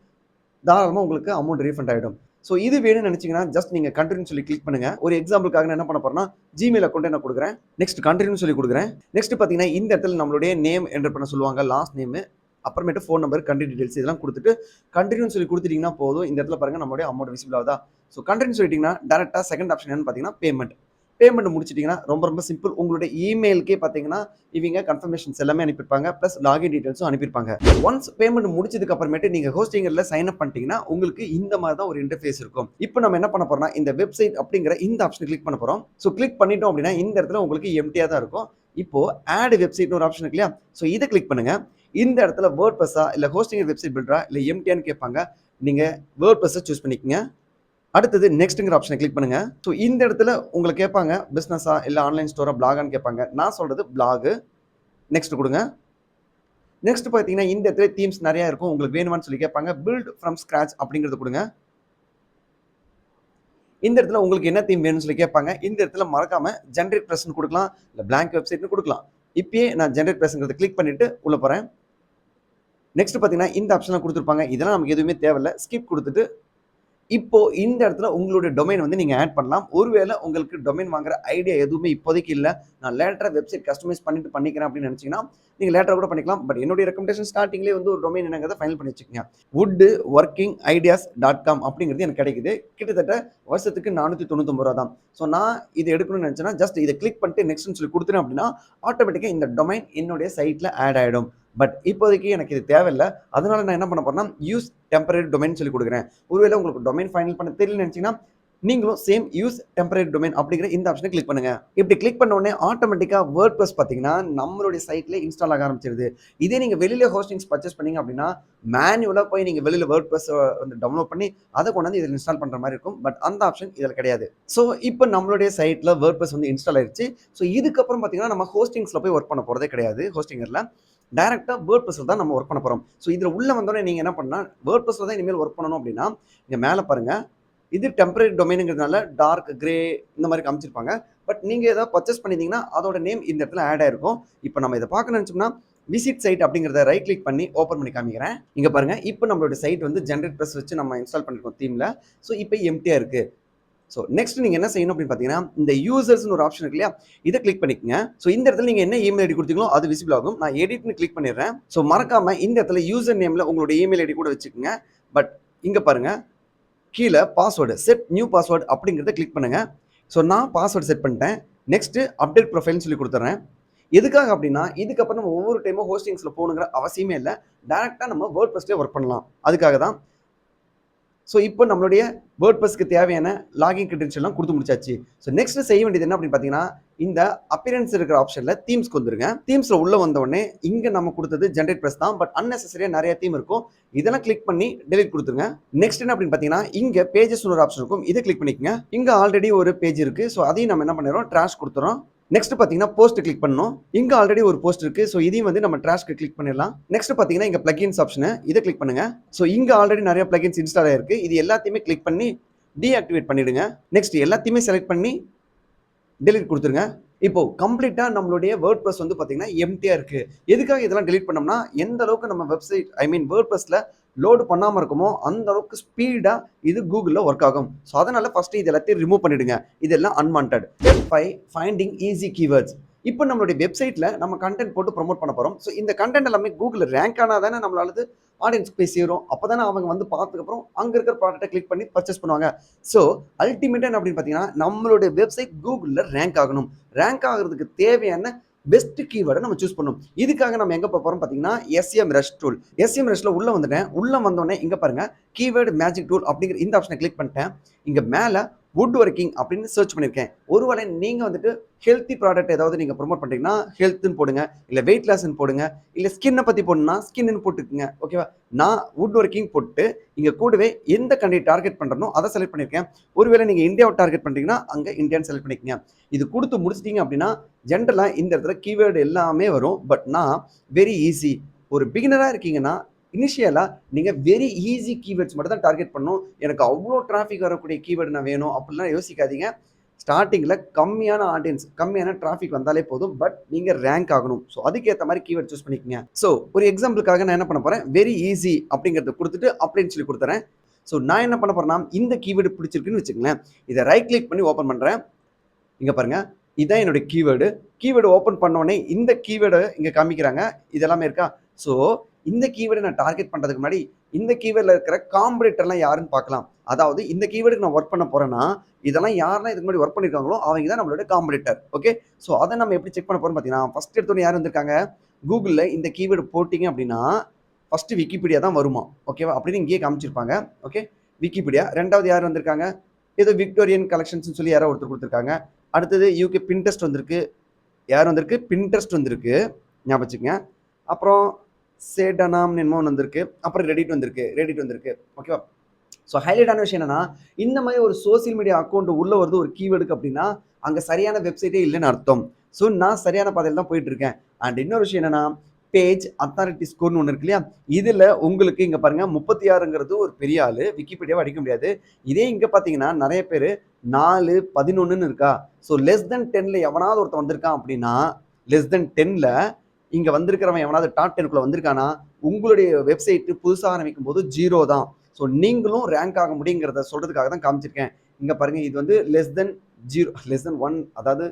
தாராளமாக உங்களுக்கு அமௌண்ட் ரீஃபண்ட் ஆகிடும். ஸோ இது வேணும்னு நினச்சிங்கன்னா ஜஸ்ட் நீங்கள் கண்டினியூ சொல்லி கிளிக் பண்ணுங்கள். ஒரு எக்ஸாம்பிளுக்காக நான் என்ன பண்ண போகிறேன்னா ஜிமெயில் அக்கௌண்ட்டை நான் கொடுக்குறேன். நெக்ஸ்ட் கண்டினியூ சொல்லி கொடுக்குறேன். நெக்ஸ்ட் பார்த்தீங்கன்னா இந்த இடத்துல நம்மளுடைய நேம் என்டர் பண்ண சொல்லுவாங்க, லாஸ்ட் நேமு, அப்புறமேட்டு ஃபோன் நம்பர், கண்ட்ரி டீடைல்ஸ் இதெல்லாம் கொடுத்துட்டு கண்டினியூ சொல்லி கொடுத்துட்டீங்கன்னா போதும். இந்த இடத்துல பாருங்கள் நம்மளுடைய அமௌண்ட் விசிபிள் ஆகுதா? ஸோ கண்டினியூ சொல்லிட்டீங்கன்னா டேரெக்டாக செகண்ட் ஆப்ஷன் என்னன்னு பார்த்தீங்கன்னா பேமெண்ட் முடிச்சிட்டிங்கன்னா ரொம்ப சிம்பிள். உங்களுடைய இமெயிலுக்கே பார்த்தீங்கன்னா இவங்க கன்ஃபர்மேஷன்ஸ் எல்லாமே அனுப்பியிருப்பாங்க. ப்ளஸ் லாகின் டீடைல்ஸும் அனுப்பியிருப்பாங்க. ஒன்ஸ் பேமெண்ட் முடிச்சதுக்கு அப்புறமேட்டு நீங்கள் ஹோஸ்டிங்கில் சைன் அப் பண்ணிட்டீங்கன்னா உங்களுக்கு இந்த மாதிரி தான் ஒரு இன்டர்ஃபேஸ் இருக்கும். இப்போ நம்ம என்ன பண்ண போறோம்னா இந்த வெப்சைட் அப்படிங்கிற இந்த ஆப்ஷனை கிளிக் பண்ண போறோம். ஸோ கிளிக் பண்ணிட்டோம் அப்படின்னா இந்த இடத்துல உங்களுக்கு எம்டியா தான் இருக்கும். இப்போ ஆட் வெப்சைட்னு ஒரு ஆப்ஷன் இருக்கு இல்லையா? ஸோ இதை கிளிக் பண்ணுங்க. இந்த இடத்துல வேர்ட்பிரஸ்ஸா இல்லை ஹோஸ்டிங் வெப்சைட் பில்டரா இல்லை எம்டியான்னு கேட்பாங்க. நீங்க வேர்ட்பிரஸ்ஸை சூஸ் பண்ணிக்கங்க. அடுத்தது நெக்ஸ்ட்ங்கிற ஆப்ஷனை கிளிக் பண்ணுங்க. ஸோ இந்த இடத்துல உங்களை கேட்பாங்க பிஸ்னஸா இல்லை ஆன்லைன் ஸ்டோரா பிளாகான்னு கேட்பாங்க. நான் சொல்றது பிளாகு. நெக்ஸ்ட் கொடுங்க. நெக்ஸ்ட் பார்த்தீங்கன்னா இந்த இடத்துல தீம்ஸ் நிறைய இருக்கும். உங்களுக்கு வேணுமான்னு சொல்லி கேட்பாங்க. பில்ட் ஃப்ரம் ஸ்கிராச் அப்படிங்கிறது கொடுங்க. இந்த இடத்துல உங்களுக்கு என்ன தீம் வேணும்னு சொல்லி கேட்பாங்க. இந்த இடத்துல மறக்காம ஜென்ரேட் ப்ரெஸ்ன்னு கொடுக்கலாம், இல்லை பிளாங்க் வெப்சைட்னு கொடுக்கலாம். இப்பயே நான் ஜென்ரேட் ப்ரெஸ்ங்கிறத கிளிக் பண்ணிட்டு உள்ள போறேன். நெக்ஸ்ட் பார்த்தீங்கன்னா இந்த ஆப்ஷனை கொடுத்துருப்பாங்க. இதெல்லாம் நமக்கு எதுவுமே தேவையில்லை. ஸ்கிப் கொடுத்துட்டு இப்போ இந்த இடத்துல உங்களுடைய டொமைன் வந்து நீங்க ஆட் பண்ணலாம். ஒருவேளை உங்களுக்கு டொமைன் வாங்குற ஐடியா எதுவுமே இப்போதைக்கு இல்லை, நான் லேட்டரா வெப்சைட் கஸ்டமைஸ் பண்ணிக்கிறேன் அப்படின்னு நினைச்சீங்கன்னா நீங்க லேட்டரா கூட பண்ணிக்கலாம். பட் என்னுடைய ரெக்கமெண்டேஷன் ஸ்டார்டிங்லேயே வந்து ஒரு டொமைன் என்னங்கிறத ஃபைனல் பண்ணி வச்சுக்கோங்க. woodworkingideas.com அப்படிங்கிறது எனக்கு கிடைக்குது. கிட்டத்தட்ட வருஷத்துக்கு 499 ரூபா தான். ஸோ நான் இது எடுக்கணும்னு நினைச்சேன்னா ஜஸ்ட் இதை கிளிக் பண்ணிட்டு நெக்ஸ்ட்னு சொல்லி கொடுத்துறேன் அப்படின்னா ஆட்டோமேட்டிக்காக இந்த டொமைன் என்னுடைய சைட்ல ஆட் ஆயிடும். பட் இப்போதைக்கு எனக்கு இது தேவையில்லை. அதனால நான் என்ன பண்ண போறேன்னா யூஸ் டெம்பரரி டொமைன் சொல்லி கொடுக்குறேன். ஒருவேளை உங்களுக்கு டொமைன் ஃபைனல் பண்ண தெரியலன்னு நினைச்சீங்கன்னா நீங்களும் சேம் யூஸ் டெம்பரரி டொமைன் அப்படிங்கிற இந்த ஆப்ஷனை கிளிக் பண்ணுங்க. இப்படி கிளிக் பண்ண உடனே ஆட்டோமேட்டிக்கா வேர்ட்பிரஸ் பார்த்தீங்கன்னா நம்மளுடைய சைட்ல இன்ஸ்டால் ஆக ஆரம்பிச்சிருது. இதே நீங்க வெளியில ஹோஸ்டிங்ஸ் பர்ச்சேஸ் பண்ணீங்க அப்படின்னா மேனுவலா போய் நீங்க வெளியில வேர்ட்பிரஸ் வந்து டவுன்லோட் பண்ணி அதை கொண்டு வந்து இதில் இன்ஸ்டால் பண்ற மாதிரி இருக்கும். பட் அந்த ஆப்ஷன் இதில் கிடையாது. ஸோ இப்போ நம்மளுடைய சைட்ல வேர்ட்பிரஸ் வந்து இன்ஸ்டால் ஆயிடுச்சு. ஸோ இதுக்கப்புறம் பார்த்தீங்கன்னா நம்ம ஹோஸ்டிங்ஸ்ல போய் ஒர்க் பண்ண போறதே கிடையாது. ஹோஸ்டிங்கர்ல டைரக்டா வேர்ட்பிரஸ்ல தான் நம்ம ஒர்க் பண்ண போறோம். ஸோ இதுல உள்ள வந்தோடனே நீங்க என்ன பண்ணா வேர்ட்பிரஸ்ல தான் இனிமேல் ஒர்க் பண்ணணும் அப்படின்னா இங்க மேல பாருங்க. இது டெம்பரரி டொமைனுங்கிறதுனால டார்க் கிரே இந்த மாதிரி காமிச்சிருப்பாங்க. பட் நீங்க ஏதாவது பர்ச்சேஸ் பண்ணிருந்தீங்கன்னா அதோட நேம் இந்த இடத்துல ஆட் ஆயிருக்கும். இப்போ நம்ம இதை பார்க்க நினைச்சோம்னா விசிட் சைட் அப்படிங்கிறத ரைட் கிளிக் பண்ணி ஓப்பன் பண்ணி காமிக்கிறேன். இங்க பாருங்க இப்போ நம்மளோட சைட் வந்து ஜென்ரேட் ப்ரெஸ் வச்சு நம்ம இன்ஸ்டால் பண்ணிருக்கோம் தீம்ல. ஸோ இப்போ எம்டியா இருக்கு. ஸோ நெக்ஸ்ட் நீங்க என்ன செய்யணும் அப்படின்னு பார்த்தீங்கன்னா இந்த யூசர்ஸ்னு ஒரு ஆப்ஷன் இருக்கு இல்லையா? இதை கிளிக் பண்ணிக்கங்க. ஸோ இந்த இடத்துல நீங்க என்ன இமெயில் ஐடி கொடுத்தீங்களோ அது விசிபிள் ஆகும். நான் எடிட்னு கிளிக் பண்ணிடுறேன். ஸோ மறக்காம இந்த இடத்துல யூசர் நேம்ல உங்களோட இமெயில் ஐடி கூட வச்சுக்கோங்க. பட் இங்க பாருங்க கீழே பாஸ்வேர்டு செட் நியூ பாஸ்வேர்டு அப்படிங்கிறத கிளிக் பண்ணுங்க. ஸோ நான் பாஸ்வேர்டு செட் பண்ணிட்டேன். நெக்ஸ்ட் அப்டேட் ப்ரொஃபைல்னு சொல்லி கொடுத்துறேன். எதுக்காக அப்படின்னா இதுக்கப்புறம் நம்ம ஒவ்வொரு டைமும் ஹோஸ்டிங்ஸ்ல போகணுங்கிற அவசியமே இல்லை. டேரக்டா நம்ம வேர்ட்பிரஸ்லயே ஒர்க் பண்ணலாம். அதுக்காக தான். ஸோ இப்போ நம்மளுடைய வேர்ட்பிரஸ்க்கு தேவையான லாகின் கிரெடென்ஷியல்லாம் கொடுத்து முடிச்சாச்சு. ஸோ நெக்ஸ்ட் செய்ய வேண்டியது என்ன அப்படின்னு பார்த்தீங்கன்னா இந்த அப்பியரன்ஸ் இருக்கிற ஆப்ஷன்ல தீம்ஸ்க்கு வந்துருங்க. தீம்ஸ்ல உள்ள வந்த உடனே இங்க நம்ம கொடுத்தது ஜென்ரேட் ப்ரெஸ் தான். பட் அன்னெசரியா நிறைய தீம் இருக்கும். இதெல்லாம் கிளிக் பண்ணி டெலிட் கொடுத்துருங்க. நெக்ஸ்ட் என்ன அப்படின்னு பார்த்தீங்கன்னா இங்க பேஜஸ் ஒரு ஆப்ஷன் இருக்கும். இதை கிளிக் பண்ணிக்கங்க. இங்க ஆல்ரெடி ஒரு பேஜ் இருக்கு. ஸோ அதையும் நம்ம என்ன பண்ணிடுறோம் ட்ராஷ் கொடுத்துறோம். நெக்ஸ்ட் பார்த்தீங்கன்னா போஸ்ட் கிளிக் பண்ணணும். இங்க ஆல்ரெடி ஒரு போஸ்ட் இருக்கு. ஸோ இதையும் வந்து நம்ம ட்ராஷ்க்கு கிளிக் பண்ணிடலாம். நெக்ஸ்ட் பார்த்தீங்கன்னா இங்க பிளகின்ஸ் ஆப்ஷன் இதை கிளிக் பண்ணுங்க. ஸோ இங்க ஆல்ரெடி நிறைய பிளகின்ஸ் இன்ஸ்டால் ஆயிருக்கு. இது எல்லாத்தையுமே கிளிக் பண்ணி டீஆக்டிவேட் பண்ணிடுங்க. நெக்ஸ்ட் எல்லாத்தையுமே செலக்ட் பண்ணி டெலிட் கொடுத்துருங்க. இப்போ கம்ப்ளீட்டா நம்மளுடைய வேர்ட்பிரஸ் வந்து பாத்தீங்கன்னா எம்டியா இருக்கு. எதுக்காக இதெல்லாம் டெலிட் பண்ணோம்னா எந்த அளவுக்கு நம்ம வெப்சைட் வேர்ட்பிரஸ்ல லோடு பண்ணாமல் இருக்குமோ அந்த அளவுக்கு ஸ்பீடாக இது கூகுளில் ஒர்க் ஆகும். ஸோ அதனால் ஃபஸ்ட்டு இது எல்லாத்தையும் ரிமூவ் பண்ணிவிடுங்க. இதெல்லாம் unwanted. Step 5 finding easy keywords. இப்போ நம்மளுடைய வெப்சைட்டில் நம்ம கண்டென்ட் போட்டு ப்ரொமோட் பண்ண போகிறோம். ஸோ இந்த கண்டென்ட் எல்லாமே கூகுளில் ரேங்க் ஆனால் தானே நம்மளால ஆடியன்ஸ் போய் சேரும். அப்போ தானே அவங்க வந்து பார்த்ததுக்கப்புறம் அங்கே இருக்கிற ப்ராடக்ட்டை கிளிக் பண்ணி பர்ச்சேஸ் பண்ணுவாங்க. ஸோ அல்டிமேட்டாக என்ன அப்படின்னு பார்த்தீங்கன்னா, நம்மளுடைய வெப்சைட் கூகுளில் ரேங்க் ஆகணும். ரேங்க் ஆகிறதுக்கு தேவையான பெஸ்ட் கீவேர்டை நம்ம சூஸ் பண்ணணும். இதுக்காக நம்ம எங்கே போகிறோம் பார்த்தீங்கன்னா, SEMrush டூல். SEMrushல உள்ள வந்துட்டேன். உள்ள வந்தோடனே இங்கே பாருங்க, கீவேர்டு மேஜிக் டூல் அப்படிங்கிற இந்த ஆப்ஷனை கிளிக் பண்ணிட்டேன். இங்கே மேலே வுட் ஒர்க்கிங் அப்படின்னு சர்ச் பண்ணியிருக்கேன். ஒருவேளை நீங்கள் வந்துட்டு ஹெல்த்தி ப்ராடக்ட் ஏதாவது நீங்கள் ப்ரொமோட் பண்ணுறீங்கன்னா ஹெல்த்துன்னு போடுங்க, இல்லை வெயிட் லாஸ்ன்னு போடுங்க, இல்லை ஸ்கின்னை பற்றி போடணும்னா ஸ்கின்னு போட்டுக்குங்க. ஓகேவா? நான் வுட் ஒர்க்கிங் போட்டு இங்கே கூடவே எந்த கண்ட்ரி டார்கெட் பண்ணுறனோ அதை செலக்ட் பண்ணியிருக்கேன். ஒருவேளை நீங்கள் இந்தியாவை டார்கெட் பண்ணுறீங்கன்னா அங்கே இந்தியான்னு செலக்ட் பண்ணிக்கங்க. இது கொடுத்து முடிச்சிட்டிங்க அப்படின்னா ஜென்ரலாக இந்த இடத்துல கீவேர்டு எல்லாமே வரும். பட் நான் வெரி ஈஸி, ஒரு பிகினராக இருக்கீங்கன்னா இனிஷியலாக நீங்கள் வெரி ஈஸி கீவேர்ட்ஸ் மட்டும் தான் டார்கெட் பண்ணணும். எனக்கு அவ்வளோ டிராஃபிக் வரக்கூடிய கீவேர்டு நான் வேணும் அப்படிலாம் யோசிக்காதீங்க. ஸ்டார்டிங்கில் கம்மியான ஆடியன்ஸ், கம்மியான டிராஃபிக் வந்தாலே போதும். பட் நீங்கள் ரேங்க் ஆகணும். ஸோ அதுக்கேற்ற மாதிரி கீவேர்ட் சூஸ் பண்ணிக்கோங்க. ஸோ ஒரு எக்ஸாம்பிளுக்காக நான் என்ன பண்ண போகிறேன், வெரி ஈஸி அப்படிங்கிறத கொடுத்துட்டு அப்படின்னு சொல்லி கொடுத்துறேன். ஸோ நான் என்ன பண்ண போகிறேன்னா, இந்த கீவேர்டு பிடிச்சிருக்குன்னு வச்சுக்கோங்களேன், இதை ரைட் கிளிக் பண்ணி ஓப்பன் பண்ணுறேன். இங்கே பாருங்கள், இதுதான் என்னுடைய கீவேர்டு ஓப்பன் பண்ணோடனே இந்த கீவேர்டை இங்கே காமிக்கிறாங்க. இதெல்லாமே இருக்கா? ஸோ இந்த கீவேர்டை நான் டார்கெட் பண்ணுறதுக்கு முன்னாடி இந்த கீவேர்டில் இருக்கிற காம்படிட்டர்லாம் யாருன்னு பார்க்கலாம். அதாவது இந்த கீவேர்டுக்கு நான் ஒர்க் பண்ண போகிறேன்னா இதெல்லாம் யாரெல்லாம் இதுக்கு முன்னாடி ஒர்க் பண்ணியிருக்காங்களோ அவங்க தான் நம்மளோட காம்படிட்டர். ஓகே, ஸோ அதை நம்ம எப்படி செக் பண்ண போகிறோம் பார்த்தீங்கன்னா, ஃபஸ்ட் எடுத்தோன்னே யார் வந்திருக்காங்க, கூகுளில் இந்த கீவேர்டு போட்டிங்க அப்படின்னா ஃபஸ்ட்டு விக்கிபீடியா தான் வருமா. ஓகேவா? அப்படின்னு இங்கேயே காமிச்சிருப்பாங்க. Okay, Wikipedia. ரெண்டாவது யார் வந்திருக்காங்க, ஏதோ விக்டோரியன் கலெக்ஷன்ஸ்னு சொல்லி யாரோ ஒருத்தர் கொடுத்துருக்காங்க. அடுத்தது யூகே பின்ட்ரெஸ்ட் வந்திருக்கு. யார் வந்திருக்கு, பின்ட்ரெஸ்ட் வந்திருக்கு, ஞாபகம் வச்சுக்கங்க. அப்புறம் சேடனாம்னு என்னமோ வந்திருக்கு. அப்புறம் ரெடிட் வந்திருக்கு. ஓகேவா? ஸோ ஹைலைட்டான விஷயம் என்னன்னா, இந்த மாதிரி ஒரு சோசியல் மீடியா அக்கௌண்ட் உள்ள வருது ஒரு கீவேர்டுக்கு அப்படின்னா அங்கே சரியான வெப்சைட்டே இல்லைன்னு அர்த்தம். ஸோ நான் சரியான பாதையில் தான் போயிட்டு இருக்கேன். அண்ட் இன்னொரு விஷயம் என்னன்னா, பேஜ் அத்தாரிட்டி ஸ்கோர்னு ஒன்று இருக்கு இல்லையா, இதில் உங்களுக்கு இங்கே பாருங்க 36ங்கிறது ஒரு பெரிய ஆள், விக்கிபீடியாவை அடிக்க முடியாது. இதே இங்கே பார்த்தீங்கன்னா நிறைய பேர் 4, 11ன்னு இருக்கா. ஸோ லெஸ் தென் 10ல் எவனாவது ஒருத்தன் வந்திருக்கான் அப்படின்னா, லெஸ் தென் 10ல் இங்கே வந்திருக்கிறவன் எவனாவது டாப் 10க்குள்ளே வந்திருக்கானா, உங்களுடைய வெப்சைட்டு புதுசாக ஆரம்பிக்கும் போது 0 தான். ஸோ நீங்களும் ரேங்க் ஆக முடியுங்கிறத சொல்கிறதுக்காக தான் காமிச்சிருக்கேன். இங்கே பாருங்கள், இது வந்து லெஸ் தென் 1, அதாவது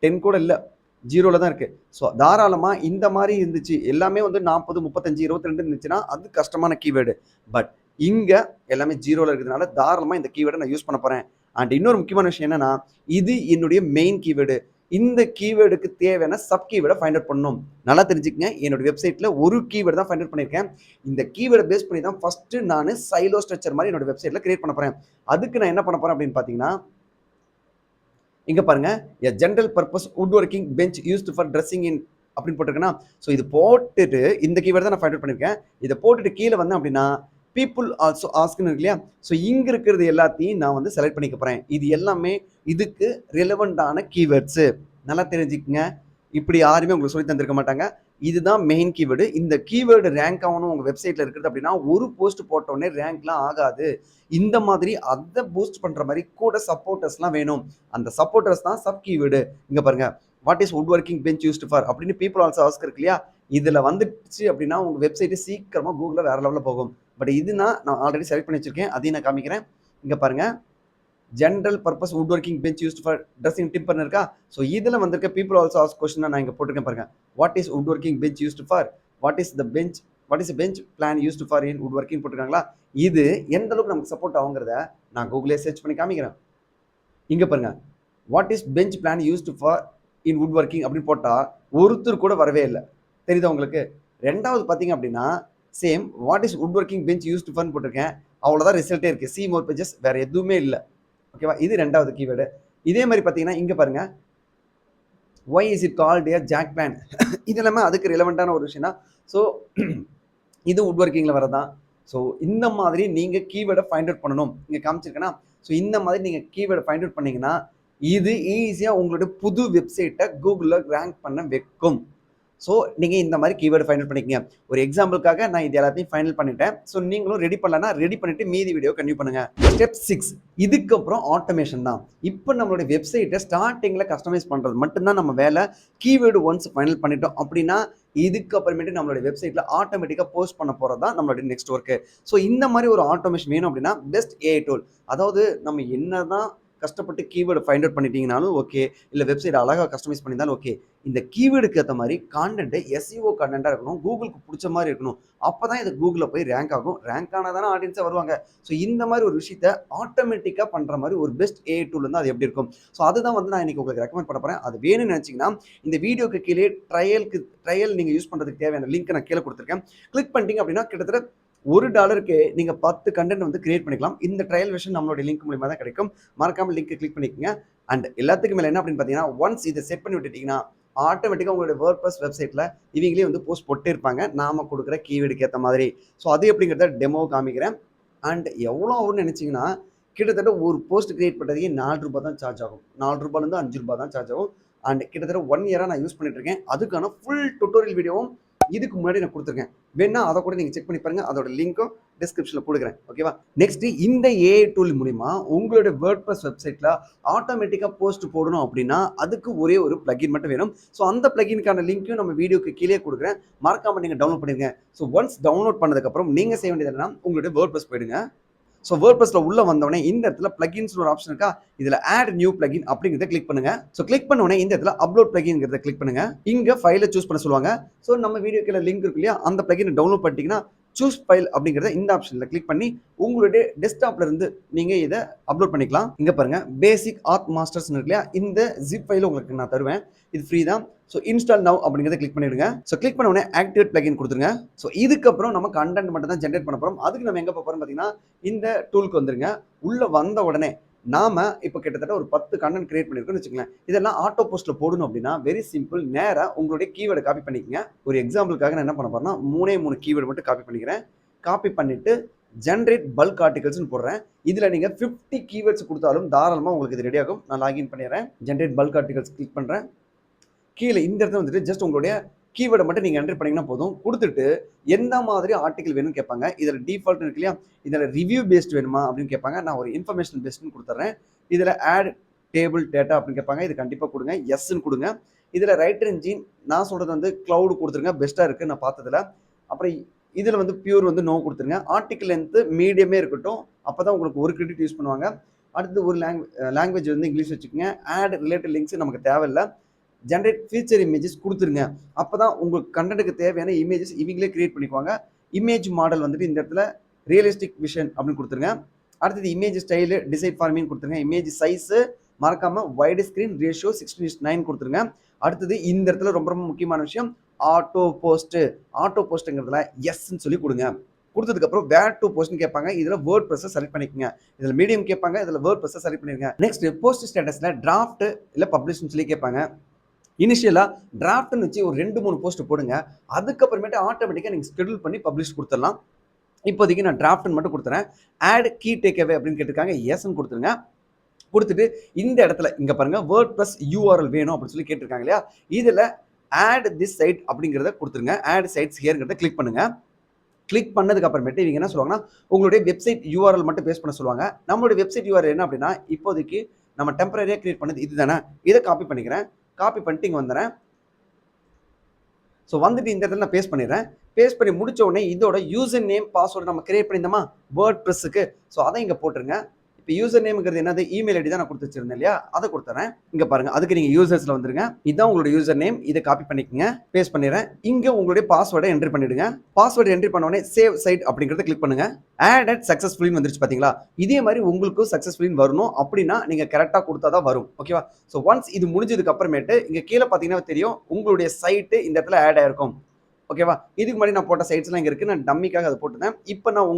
10 கூட இல்லை, 0ல் தான் இருக்குது. ஸோ தாராளமாக இந்த மாதிரி இருந்துச்சு, எல்லாமே வந்து 40, 35, 22 இருந்துச்சுன்னா அது கஷ்டமான கீவேர்டு. பட் இங்கே எல்லாமே 0ல் இருக்கிறதுனால தாராளமாக இந்த கீவேர்டை நான் யூஸ் பண்ண போகிறேன். அண்ட் இன்னொரு முக்கியமான விஷயம் என்னென்னா, இது என்னுடைய மெயின் கீவேர்டு. இந்த கீவேர்டுக்கு தேவையான சப் கீவேர்டை ஃபைண்ட் அவுட் பண்ணணும். நல்லா தெரிஞ்சுக்கங்க, என்னோட வெப்சைட்டில் ஒரு கீவேர்டு தான் ஃபைண்ட் அவுட் பண்ணியிருக்கேன். இந்த கீவேர்டை பேஸ் பண்ணி தான் ஃபஸ்ட்டு நான் சைலோ ஸ்ட்ரக்சர் மாதிரி என்னோட வெப்சைட்டில் கிரியேட் பண்ண போகிறேன். அதுக்கு நான் என்ன பண்ண போகிறேன் அப்படின்னு பார்த்தீங்கன்னா, இங்கே பாருங்கள், a general purpose wood working bench used for dressing in அப்படின்னு போட்டிருக்கேன்னா, ஸோ இது போட்டுட்டு இந்த கீவேர்டு தான் நான் ஃபைண்ட் அவுட் பண்ணியிருக்கேன். இதை போட்டுட்டு கீழே வந்தேன் அப்படின்னா பீப்புள் ஆல்சோ ஆஸ்க்னு இருக்கு இல்லையா, ஸோ இங்கே இருக்கிறது எல்லாத்தையும் நான் வந்து செலக்ட் பண்ணிக்க போகிறேன். இது எல்லாமே இதுக்கு ரிலவெண்ட்டான கீவேர்ட்ஸு. நல்லா தெரிஞ்சுக்கங்க, இப்படி யாருமே உங்களுக்கு சொல்லி தந்திருக்க மாட்டாங்க. இதுதான் மெயின் கீவேர்டு. இந்த கீவேர்டு ரேங்க் ஆகணும் உங்கள் வெப்சைட்டில் இருக்கிறது அப்படின்னா ஒரு போஸ்ட் போட்டோடனே ரேங்க்லாம் ஆகாது. இந்த மாதிரி அதை பூஸ்ட் பண்ணுற மாதிரி கூட சப்போர்ட்டர்ஸ்லாம் வேணும். அந்த சப்போர்ட்டர்ஸ் தான் சப் கீவேர்டு. இங்கே பாருங்கள், what is wood working bench used for அப்படின்னு பீப்புள் ஆல்சோ ஆஸ்க் இருக்கு இல்லையா, இதில் வந்துடுச்சு அப்படின்னா உங்கள் வெப்சைட்டு சீக்கிரமாக கூகுளில் வேறு லெவலில் போகும். பட் இதுனா நான் ஆல்ரெடி செலக்ட் பண்ணி வச்சிருக்கேன், அதையும் நான் காமிக்கிறேன். இங்கே பாருங்கள், general purpose wood working bench used for dressing டிம்பர்னு இருக்கா. ஸோ இதில் வந்திருக்க பீப்புள் ஆல்சோ ஆஸ்க் கொஸ்டின் நான் இங்கே போட்டிருக்கேன் பாருங்கள். What is wood working bench used for, what is bench plan used for in wood working போட்டிருக்காங்களா. இது எந்த அளவுக்கு நமக்கு சப்போர்ட் ஆகுங்கிறத நான் கூகுளே சர்ச் பண்ணி காமிக்கிறேன். இங்கே பாருங்கள், what is bench plan used for in wood working அப்படின்னு போட்டால் ஒருத்தர் கூட வரவே இல்லை. தெரியுதா உங்களுக்கு? ரெண்டாவது பார்த்தீங்க அப்படின்னா same what is wood working bench used ஃபார்னு போட்டிருக்கேன், அவ்வளோதான் ரிசல்ட்டே இருக்குது. சி மோர் பேஜஸ், வேறு எதுவுமே இல்லை. ஓகேவா? இது ரெண்டாவது கீவேர்டு. இதே மாதிரி பார்த்தீங்கன்னா இங்கே பாருங்கள், why is it called a jack pan, இது எல்லாமே அதுக்கு ரிலவெண்ட்டான ஒரு விஷயம் தான். ஸோ இது வுட் ஒர்க்கிங்கில் வரதான். ஸோ இந்த மாதிரி நீங்கள் கீவேர்டை ஃபைண்ட் அவுட் பண்ணணும். இங்கே காமிச்சிருக்கேன்னா, ஸோ இந்த மாதிரி நீங்கள் கீவேர்டை ஃபைண்ட் அவுட் பண்ணிங்கன்னா இது ஈஸியாக உங்களுடைய புது வெப்சைட்டை கூகுளில் ரேங்க் பண்ண வைக்கும். ஸோ நீங்கள் இந்த மாதிரி கீவேர்டு ஃபைண்ட் அவுட் பண்ணிக்கங்க. ஒரு எக்ஸாம்பிளுக்காக நான் இது எல்லாத்தையும் ஃபைனல் பண்ணிட்டேன். ஸோ நீங்களும் ரெடி பண்ணலன்னா ரெடி பண்ணிவிட்டு மீதி வீடியோ கன்டினியூ பண்ணுங்கள். ஸ்டெப் 6, இதுக்கப்புறம் ஆட்டோமேஷன் தான். இப்போ நம்மளுடைய வெப்சைட்டை ஸ்டார்டிங்கில் கஸ்டமைஸ் பண்ணுறது மட்டும்தான் நம்ம வேலை. கீவேர்டு ஒன்ஸ் ஃபைனல் பண்ணிட்டோம் அப்படின்னா இதுக்கப்புறமேட்டு நம்மளுடைய வெப்சைட்ல ஆட்டோமேட்டிக்காக போஸ்ட் பண்ண போகிறது தான் நம்மளுடைய நெக்ஸ்ட் ஒர்க்கு. ஸோ இந்த மாதிரி ஒரு ஆட்டோமேஷன் வேணும் அப்படின்னா பெஸ்ட் ஏஐ டூல். அதாவது நம்ம என்னதான் கஷ்டப்பட்டு கீவேர்டு ஃபைண்ட் அவுட் பண்ணிட்டீங்கனாலும் ஓகே, இல்லை வெப்சைட் அழகாக கஸ்டமைஸ் பண்ணியிருந்தாலும் ஓகே, இந்த கீவேர்டுக்கு ஏற்ற மாதிரி கான்டென்ட் எஸ்இஓ கான்டென்ட்டாக இருக்கணும், கூகுளுக்கு பிடிச்ச மாதிரி இருக்கணும். அப்போ தான் இது கூகுளில் போய் ரேங்க் ஆகும். ரேங்க் ஆனால் தானே ஆடியன்ஸாக வருவாங்க. ஸோ இந்த மாதிரி ஒரு விஷயத்தை ஆட்டோமேட்டிக்காக பண்ணுற மாதிரி ஒரு பெஸ்ட் ஏஐ டூல் வந்து அது எப்படி இருக்கும். ஸோ அதுதான் வந்து நான் இன்னைக்கு உங்களுக்கு ரெக்கமெண்ட் பண்ண போகிறேன். அது வேணும்னு நினச்சிங்கன்னா இந்த வீடியோக்கு கீழே ட்ரையல் நீங்கள் யூஸ் பண்ணுறதுக்கு தேவையான லிங்க் நான் கீழே கொடுத்துருக்கேன். கிளிக் பண்ணிட்டீங்க அப்படின்னா கிட்டத்தட்ட $1க்கு நீங்க 10 கண்டென்ட் வந்து கிரியேட் பண்ணிக்கலாம். இந்த ட்ரையல் வெர்ஷன் நம்மளுடைய லிங்க் மூலமா தான் கிடைக்கும். மறக்காம லிங்க் கிளிக் பண்ணிக்கங்க. அண்ட் எல்லாத்துக்கும் மேல என்ன அப்படின்னு பார்த்தீங்கன்னா, ஒன்ஸ் இதை செட் பண்ணி விட்டுட்டீங்கன்னா ஆட்டோமேட்டிக்கா உங்களுடைய வேர்ட்பிரஸ் வெப்சைட்ல இவங்களே வந்து போஸ்ட் போட்டே இருப்பாங்க, நாம கொடுக்குற கீவேர்டுக்கு ஏற்ற மாதிரி. ஸோ அது எப்படிங்கிறத டெமோ காமிக்கிறேன். அண்ட் எவ்வளோ ஆகும்னு நினைச்சீங்கன்னா, கிட்டத்தட்ட ஒரு போஸ்ட் கிரியேட் பண்ணுறதுக்கு ₹4 தான் சார்ஜ் ஆகும். ₹4லேருந்து ₹5 தான் சார்ஜ் ஆகும். அண்ட் கிட்டத்தட்ட 1 இயரா நான் யூஸ் பண்ணிட்டு இருக்கேன். அதுக்கான ஃபுல் டுட்டோரியல் வீடியோவும் இதுக்கு முன்னாடி நான் கொடுத்துருக்கேன். வேணா அதை கூட நீங்க செக் பண்ணி பாருங்க. அதோட லிங்க்கும் டிஸ்கிரிப்ஷன்ல கொடுக்குறேன். ஓகேவா? நெக்ஸ்ட் இந்த ஏஐ டூல் மூலமா உங்களுடைய வேர்ட்பிரஸ் வெப்சைட்ல ஆட்டோமேட்டிக்கா போஸ்ட் போடணும் அப்படின்னா அதுக்கு ஒரே ஒரு பிளகின் மட்டும் வேணும். ஸோ அந்த பிளகினுக்கான லிங்க்கும் நம்ம வீடியோக்கு கீழே கொடுக்குறேன். மறக்காம நீங்க டவுன்லோட் பண்ணிருங்க. ஸோ ஒன்ஸ் டவுன்லோட் பண்ணதுக்கு அப்புறம் நீங்க செய்ய வேண்டியது என்னன்னா, உங்களுடைய வேர்ட்பிரஸ் போயிடுங்க. ஸோ வேர்ட்பிரஸ்ல உள்ள வந்தோடனே இந்த இடத்துல பிளகின்ஸ் ஒரு ஆப்ஷன் இருக்கா, இதுல ஆட் நியூ பிளகின் அப்படிங்கிறத கிளிக் பண்ணுங்க. ஸோ கிளிக் பண்ண உடனே இந்த இடத்துல அப்லோட் பிளகின்ங்கிறத கிளிக் பண்ணுங்க. இங்க ஃபைலை சூஸ் பண்ண சொல்லுவாங்க. ஸோ நம்ம வீடியோ கீழே லிங்க் இருக்கு இல்லையா, அந்த பிளகினை டவுன்லோட் பண்ணிட்டீங்கன்னா சூஸ் ஃபைல் அப்படிங்கிறத இந்த ஆப்ஷன்ல கிளிக் பண்ணி உங்களுடைய டெஸ்க்டாப்ல இருந்து நீங்க இதை அப்லோட் பண்ணிக்கலாம். இங்க பாருங்க, பேசிக் ஆர்ட் மாஸ்டர்ஸ் இருக்கு இல்லையா, இந்த ஜிப் ஃபைல் உங்களுக்கு நான் தருவேன். இது ஃப்ரீ தான். ஸோ இன்ஸ்டால் நவ் அப்படிங்கிறத கிளிக் பண்ணிடுங்க. ஸோ கிளிக் பண்ண உடனே ஆக்டிவேட் பிளகின் கொடுத்துருங்க. ஸோ இதுக்கப்புறம் நம்ம கண்டென்ட் மட்டும் தான் ஜென்ரேட் பண்ண போறோம். அதுக்கு நம்ம எங்க போறோம் பார்த்தீங்கன்னா, இந்த டூலுக்கு வந்துருங்க. உள்ள வந்த உடனே நாம இப்போ கிட்டத்தட்ட ஒரு 10 கண்டென்ட் கிரியேட் பண்ணிருக்கோம்னு வச்சுக்கோங்களேன். இதெல்லாம் ஆட்டோ போஸ்ட்ல போடணும் அப்படின்னா வெரி சிம்பிள். நேரா உங்களுடைய கீவேர்டை காப்பி பண்ணிக்கங்க. ஒரு எக்ஸாம்பிளுக்காக நான் என்ன பண்ண போறேன்னா, 3 கீவேர்டு மட்டும் காப்பி பண்ணிக்கிறேன். காப்பி பண்ணிட்டு ஜென்ரேட் பல்க் ஆர்டிகல்ஸ்னு போடுறேன். இதுல நீங்க 50 கீவேர்ட்ஸ் கொடுத்தாலும் தாராளமா உங்களுக்கு இது ரெடி ஆகும். நான் லாகின் பண்ணிடுறேன். ஜென்ரேட் பல்க் ஆர்டிகல்ஸ் கிளிக் பண்றேன். கீழே இந்த இடத்துல வந்துட்டு ஜஸ்ட் உங்களுடைய கீவேர்டை மட்டும் நீங்க என்டர் பண்ணீங்கன்னா போதும். கொடுத்துட்டு எந்த மாதிரி ஆர்டிகல் வேணும்னு கேட்பாங்க. இதுல டிஃபால்ட் இருக்கு இல்லையா, இதுல ரிவ்யூ பேஸ்ட் வேணுமா அப்படின்னு கேட்பாங்க. நான் ஒரு இன்ஃபர்மேஷன் பேஸ்ட்னு கொடுத்துறேன். இதுல ஆட் டேபிள் டேட்டா அப்படின்னு கேட்பாங்க. இது கண்டிப்பா கொடுங்க, எஸ்ன்னு கொடுங்க. இதுல ரைட்டர் இன்ஜின் நான் சொல்றது வந்து கிளவுட் கொடுத்துருங்க, பெஸ்டா இருக்கு நான் பார்த்ததுல. அப்புறம் இதுல வந்து பியூர் வந்து நோ கொடுத்துருங்க. ஆர்டிகல் லென்த் மீடியமே இருக்கட்டும், அப்பதான் உங்களுக்கு ஒரு கிரெடிட் யூஸ் பண்ணுவாங்க. அடுத்து ஒரு லாங்குவேஜ் வந்து இங்கிலீஷ் வச்சுக்கோங்க. ஆட் ரிலேட்டட் லிங்க்ஸ் நமக்கு தேவையில்லை. ஜென்ரேட் ஃபீச்சர் இமேஜஸ் கொடுத்துருங்க. அப்பதான் உங்களுக்கு கண்டென்ட்டுக்கு தேவையான இமேஜஸ் இவங்களே கிரியேட் பண்ணிக்குவாங்க. இமேஜ் மாடல் வந்துட்டு இந்த இடத்துல ரியலிஸ்டிக் விஷன் அப்படின்னு கொடுத்துருங்க. அடுத்தது இமேஜ் ஸ்டைலு டிசைட் ஃபார்மிங் கொடுத்துருங்க. இமேஜ் சைஸு மறக்காம வைடு ஸ்கிரீன் ரேஷியோ 16:9 கொடுத்துருங்க. அடுத்தது இந்த இடத்துல ரொம்ப ரொம்ப முக்கியமான விஷயம், ஆட்டோ போஸ்ட்ங்கிறதுல எஸ்ன்னு சொல்லி கொடுங்க. கொடுத்ததுக்கப்புறம் வேர் டு போஸ்ட்னு கேட்பாங்க. இதில் வேர்ட் ப்ரெஸ்ஸை செலக்ட் பண்ணிக்கோங்க. இதில் மீடியம் கேட்பாங்க, இதில் வேர்ட் ப்ரெஸ்ஸை செலக்ட் பண்ணிருங்க. நெக்ஸ்ட் போஸ்ட் ஸ்டேட்டஸில் டிராஃப்ட் இல்லை பப்ளிஷ்னு சொல்லி கேட்பாங்க. இனிஷியலா டிராஃப்ட்னு வச்சு ஒரு 2-3 போஸ்ட் போடுங்க. அதுக்கப்புறமேட்டு ஆட்டோமேட்டிக்கா நீங்க ஷெட்யூல் பண்ணி பப்ளிஷ் கொடுத்துடலாம். இப்போதைக்கு நான் டிராஃப்ட்னு மட்டும் கொடுத்துறேன். ஆட் கீ டேக் அவே அப்படின்னு கேட்டிருக்காங்க. எஸ்ன்னு கொடுத்துருங்க. கொடுத்துட்டு இந்த இடத்துல இங்க பாருங்க, வேர்ட்பிரஸ் யூஆர்எல் வேணும் அப்படின்னு சொல்லி கேட்டிருக்காங்க இல்லையா, இதுல ஆட் திஸ் சைட் அப்படிங்கிறத கொடுத்துருங்க. ஆட் சைட்ஸ் ஹியர்ங்கிறத கிளிக் பண்ணுங்க. கிளிக் பண்ணதுக்கு அப்புறமேட்டு இவங்க என்ன சொல்லுவாங்கன்னா, உங்களுடைய வெப்சைட் யூஆர்எல் மட்டும் பேஸ்ட் பண்ண சொல்லுவாங்க. நம்மளுடைய வெப்சைட் யூஆர்எல் என்ன அப்படின்னா, இப்போதைக்கு நம்ம டெம்பரரியா கிரியேட் பண்ணது இதுதானே, இதை காப்பி பண்ணிக்கிறேன். காப்பி பண்ணிட்டு இங்கே வந்துடுறேன். ஸோ வந்துட்டு இந்த இடத்துல நான் பேஸ்ட் பண்ணிடுறேன். பேஸ்ட் பண்ணி முடிச்ச உடனே இதோட யூசர் நேம் பாஸ்வேர்டு நம்ம கிரியேட் பண்ணியிருந்தோமா வேர்ட் ப்ரெஸ்ஸுக்கு, ஸோ அதை இங்கே போட்டுருங்க. இப்போ யூசர் நேம்ங்கிறது என்னது, இமெயில் ஐடி தான் நான் கொடுத்து வச்சிருந்தேன் இல்லையா, அதை கொடுத்துறேன். இங்க பாருங்க, அதுக்கு நீங்க யூசர்ஸ்ல வந்துருங்க. இதான் உங்களோட யூசர் நேம். இதை காப்பி பண்ணிக்கங்க, பேஸ்ட் பண்ணிடுறேன். இங்க உங்களுடைய பாஸ்வேர்டை என்ட்ரி பண்ணிடுங்க. பாஸ்வேர்டு என்ட்ரி பண்ண உடனே சேவ் சைட் அப்படிங்கறத கிளிக் பண்ணுங்க. ஆட் சக்சஸ்ஃபுல்லி வந்துருச்சு பாத்தீங்களா. இதே மாதிரி உங்களுக்கும் சக்சஸ்ஃபுல்லி வரணும் அப்படின்னா நீங்க கரெக்டா கொடுத்தாதான் வரும். ஓகேவா. ஸோ ஒன்ஸ் இது முடிஞ்சதுக்கு அப்புறமேட்டு இங்க கீழே பாத்தீங்கன்னா தெரியும் உங்களுடைய சைட்டு இந்த இடத்துல ஆட் ஆயிருக்கும். ஓகேவா. இதுக்கு முன்னாடி நான் போட்ட சைட்ஸ்லாம் இங்கே இருக்குது. நான் டம்மிக்காக அதை போட்டுருந்தேன். இப்போ நான்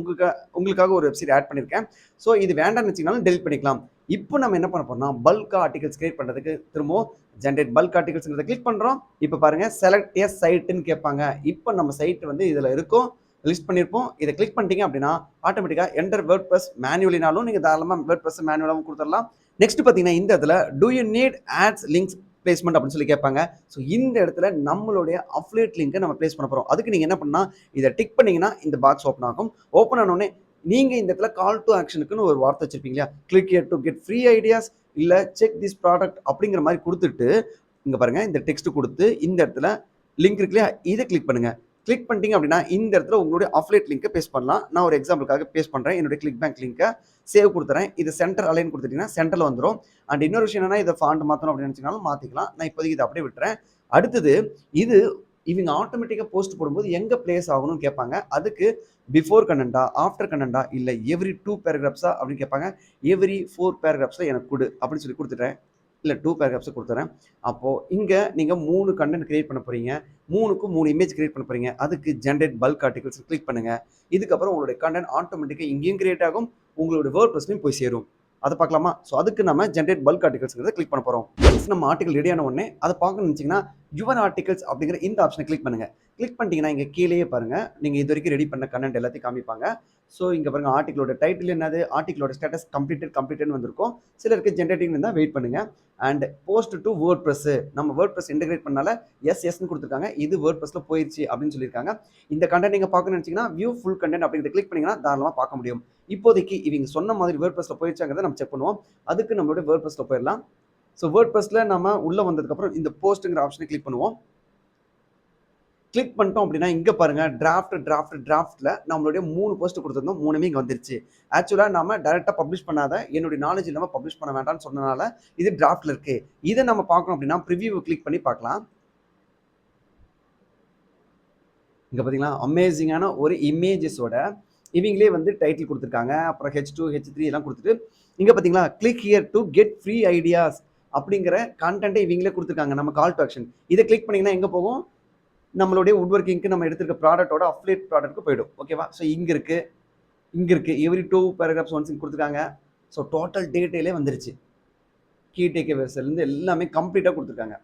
உங்களுக்காக ஒரு வெப்சைட் ஆட் பண்ணியிருக்கேன். ஸோ இது வேண்டாம்னு வச்சிங்கனாலும் டெலிட் பண்ணிக்கலாம். இப்போ நம்ம என்ன பண்ண போறோம்னா, பல்க் ஆர்டிகல்ஸ் கிரியேட் பண்ணுறதுக்கு திரும்பவும் ஜென்ரேட் பல்க் ஆர்டிகல்ஸ்ங்கிறத கிளிக் பண்ணுறோம். இப்போ பாருங்க, செலக்ட் எ சைட்டுன்னு கேட்பாங்க. இப்போ நம்ம சைட் வந்து இதில் இருக்கும், லிஸ்ட் பண்ணியிருப்போம். இதை கிளிக் பண்ணிட்டீங்க அப்படின்னா ஆட்டோமேட்டிக்காக என்டர் வேர்ட் ப்ரெஸ் மேனுவலினாலும் நீங்கள் தாராளமாக வேர்ட் ப்ரெஸ் மேனுவலாகவும் கொடுத்துடலாம். நெக்ஸ்ட் பார்த்தீங்கன்னா இந்த இடத்துல do you need ads links placement அப்படின்னு சொல்லி கேட்பாங்க. ஸோ இந்த இடத்துல நம்மளுடைய அஃபிலியேட் லிங்கை நம்ம பிளேஸ் பண்ண போகிறோம். அதுக்கு நீங்கள் என்ன பண்ணா, இதை டிக் பண்ணீங்கன்னா இந்த பாக்ஸ் ஓப்பன் ஆகும். ஓப்பன் ஆனோடனே நீங்க இந்த இடத்துல கால் டு ஆக்ஷனுக்குன்னு ஒரு வார்த்தை வச்சிருப்பீங்க இல்லையா, click here to get free ideas இல்ல செக் திஸ் ப்ராடக்ட் அப்படிங்கிற மாதிரி கொடுத்துட்டு இங்க பாருங்க, இந்த டெக்ஸ்ட் கொடுத்து இந்த இடத்துல லிங்க் இருக்கு இல்லையா, இதை கிளிக் பண்ணுங்க. கிளிக் பண்ணிட்டீங்க அப்படின்னா இந்த இடத்துல உங்களுடைய அஃபிலியேட் லிங்கை பேஸ்ட் பண்ணலாம். நான் ஒரு எக்ஸாம்பிளுக்காக பேஸ்ட் பண்றேன். என்னுடைய கிளிக் பேங்க் லிங்கை சேவ் கொடுத்துறேன். இது சென்டர் அலைன் கொடுத்துட்டீங்கன்னா சென்டர்ல வந்துடும். அண்ட் இன்னொரு விஷயம் என்னன்னா, இதை ஃபாண்ட் மாற்றணும் அப்படின்னு நினைச்சீங்கனாலும் மாத்திக்கலாம். நான் இப்போதைக்கு இதை அப்படியே விட்டுறேன். அடுத்தது இது இவங்க ஆட்டோமேட்டிக்கா போஸ்ட் போடும்போது எங்க பிளேஸ் ஆகணும்னு கேட்பாங்க. அதுக்கு பிஃபோர் கண்டென்ட்டா, ஆஃப்டர் கண்டென்ட்டா, இல்ல எவ்ரி 2 பேராகிராஃப்ஸா அப்படின்னு கேட்பாங்க. எவ்ரி 4 பேராகிராஃப்ஸ்ல எனக்கு குடு அப்படின்னு சொல்லி கொடுத்துட்டேன். இல்ல 2 பேராகிராஃப்ஸ் கொடுத்துறேன். அப்போ இங்க நீங்க 3 கண்டென்ட் கிரியேட் பண்ண போறீங்க. 3க்கு 3 இமேஜ் கிரியேட் பண்ண போறீங்க. அதுக்கு ஜெனரேட் பல்க் ஆர்டிகல்ஸ் கிளிக் பண்ணுங்க. இதுக்கப்புறம் உங்களுடைய கண்டென்ட் ஆட்டோமேட்டிக்கா இங்கேயும் கிரியேட் ஆகும். உங்களுடைய வேர்ட்பிரஸ்லயும் போய் சேரும். அதை பார்க்கலாமா? ஸோ அதுக்கு நம்ம ஜெனரேட் பல்க் ஆர்டிகல்ஸ்ங்கிறத கிளிக் பண்ண போறோம். நம்ம ஆர்டிகல் ரெடியான உடனே அதை பார்க்கணும்னு நினைச்சீங்கன்னா யுவர் ஆர்டிகல்ஸ் அப்படிங்கிற இந்த ஆப்ஷனை கிளிக் பண்ணுங்க. கிளிக் பண்ணிட்டீங்கன்னா இங்க கீழேயே பாருங்க, நீங்க இது வரைக்கும் ரெடி பண்ண கண்டென்ட் எல்லாத்தையும் காமிப்பாங்க. ஸோ இங்க பாருங்க, ஆர்டிகளோட டைட்டில் என்னது, ஆர்டிகளோட ஸ்டேட்டஸ் கம்ப்ளீட்டட் வந்திருக்கும். சிலருக்கு ஜெனரேட்டிங் இருந்தால் வெயிட் பண்ணுங்க. அண்ட் போஸ்ட் டு வேர்ட்பிரஸ், நம்ம வேர்ட்பிரஸ் இன்டெகிரேட் பண்ணால எஸ்ன்னு கொடுத்துருக்காங்க. இது வேர்ட்பிரஸ்ல போயிருச்சு அப்படின்னு சொல்லியிருக்காங்க. இந்த கண்டென்ட் நீங்க பார்க்கணும்னு நினைச்சீங்கன்னா வியூ ஃபுல் கண்டென்ட் அப்படிங்கிறத கிளிக் பண்ணீங்கன்னா தாராளமா பார்க்க முடியும். இப்போதைக்கு இவங்க சொன்ன மாதிரி வேர்ட்பிரஸ்ல போயிருச்சாங்கிறத நம்ம செக் பண்ணுவோம். அதுக்கு நம்மளோட வேர்ட்பிரஸ்ல போயிடலாம். ஸோ வேர்ட்பிரஸ்ல நம்ம உள்ள வந்ததுக்கப்புறம் இந்த போஸ்ட்டுங்கிற ஆப்ஷனை கிளிக் பண்ணுவோம். கிளிக் பண்ணிட்டோம் அப்படின்னா இங்க பாருங்க, டிராஃப்ட்ல நம்மளுடைய 3 போஸ்ட் கொடுத்துருந்தோம். 3மே இங்க வந்துருச்சு. ஆக்சுவலா நாம டைரக்டா பப்ளிஷ் பண்ணாத, என்னுடைய நாலேஜ் இல்லாம பப்ளிஷ் பண்ண வேண்டாம்னு சொன்னனால இது டிராஃப்ட்ல இருக்கு. இதை நம்ம பார்க்கணும் அப்படின்னா ப்ரிவியூ கிளிக் பண்ணி பார்க்கலாம். இங்க பாத்தீங்களா, அமேசிங்கான ஒரு இமேஜஸோட இவங்களே வந்து டைட்டில் கொடுத்துருக்காங்க. அப்புறம் H2 H3 எல்லாம் கொடுத்துட்டு இங்க பாத்தீங்களா, click here to get free ideas அப்படிங்கிற கண்டென்ட்டை இவங்களே கொடுத்துருக்காங்க. நம்ம கால் டு ஆக்ஷன் இதை கிளிக் பண்ணீங்கன்னா எங்க போகும், நம்மளுடைய வுட் ஒர்க்கிங்க்கு நம்ம எடுத்திருக்க ப்ராடக்ட்டோட அஃபிலியேட் ப்ராடக்ட்க்கு போயிடும். ஓகேவா? ஸோ இங்க இருக்கு எவ்ரி 2 பேராகிராஃப்ஸ் ஒன்ஸ் கொடுத்துருக்காங்க. ஸோ டோட்டல் டீடைலே வந்துருச்சு. கீ டேக்அவேஸ்லேருந்து எல்லாமே கம்ப்ளீட்டாக கொடுத்துருக்காங்க.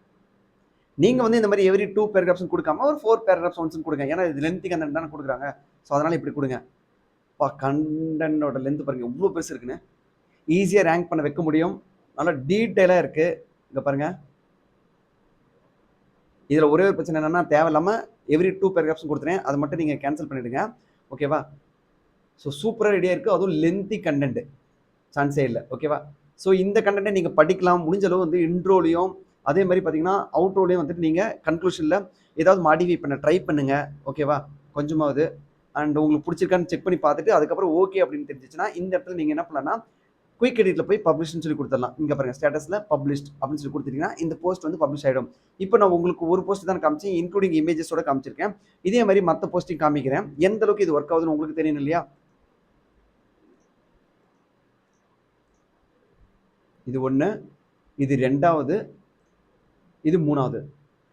நீங்க வந்து இந்த மாதிரி எவ்ரி 2 பேராகிராஃப்ஸ் கொடுக்காம ஒரு 4 பேராகிராஃப்ஸ் ஒன்ஸ் கொடுங்க. ஏன்னா இது லென்த்தி கண்டென்ட் தானே கொடுக்குறாங்க. ஸோ அதனால இப்படி கொடுங்க. கண்டென்ட்டோட லென்த் பாருங்க எவ்வளோ பெருசு இருக்குன்னு. ஈஸியா ரேங்க் பண்ண வைக்க முடியும். நல்லா டீடைலா இருக்கு. இங்க பாருங்க. இதுல ஒரே ஒரு பிரச்சனை என்னன்னா, தேவையில்லாம எவ்ரி 2 பேராகிராஃப்ஸ் கொடுத்துறேன். அதை மட்டும் நீங்க கேன்சல் பண்ணிடுங்க. ஓகேவா? ஸோ சூப்பரா ரெடியா இருக்கு. அதுவும் லென்த்தி கண்டென்ட் சான்ஸே இல்லை. ஓகேவா? ஸோ இந்த கண்டென்ட்டை நீங்க படிக்கலாம். முடிஞ்ச அளவு வந்து இன்ட்ரோலையும் அதே மாதிரி பார்த்தீங்கன்னா அவுட்ரோலையும் வந்துட்டு நீங்க கன்க்ளூஷன்ல ஏதாவது மாடிஃபை பண்ண ட்ரை பண்ணுங்க. ஓகேவா? கொஞ்சமாவது. அண்ட் உங்களுக்கு பிடிச்சிருக்கான்னு செக் பண்ணி பார்த்துட்டு அதுக்கப்புறம் ஓகே அப்படின்னு தெரிஞ்சிச்சுன்னா இந்த இடத்துல நீங்க என்ன பண்ணலாம்னா குயிக் எடிட்ல போய் பப்ளிஷ்னு சொல்லி கொடுத்துடலாம். இங்க பாருங்க, ஸ்டேட்டஸ்ல பப்ளிஷ்ட் அப்படின்னு சொல்லி கொடுத்துட்டீங்கன்னா இந்த போஸ்ட் வந்து பப்ளிஷ் ஆயிடும். இப்போ நான் உங்களுக்கு ஒரு போஸ்ட் தான் காமிச்சேன், இன்க்ளூடிங் இமேஜஸோட காமிச்சிருக்கேன். இதே மாதிரி மற்ற போஸ்டிங் காமிக்கிறேன். எந்த அளவுக்கு இது ஒர்க் ஆகுதுன்னு உங்களுக்கு தெரியும் இல்லையா? இது 1, இது 2வது, இது 3வது.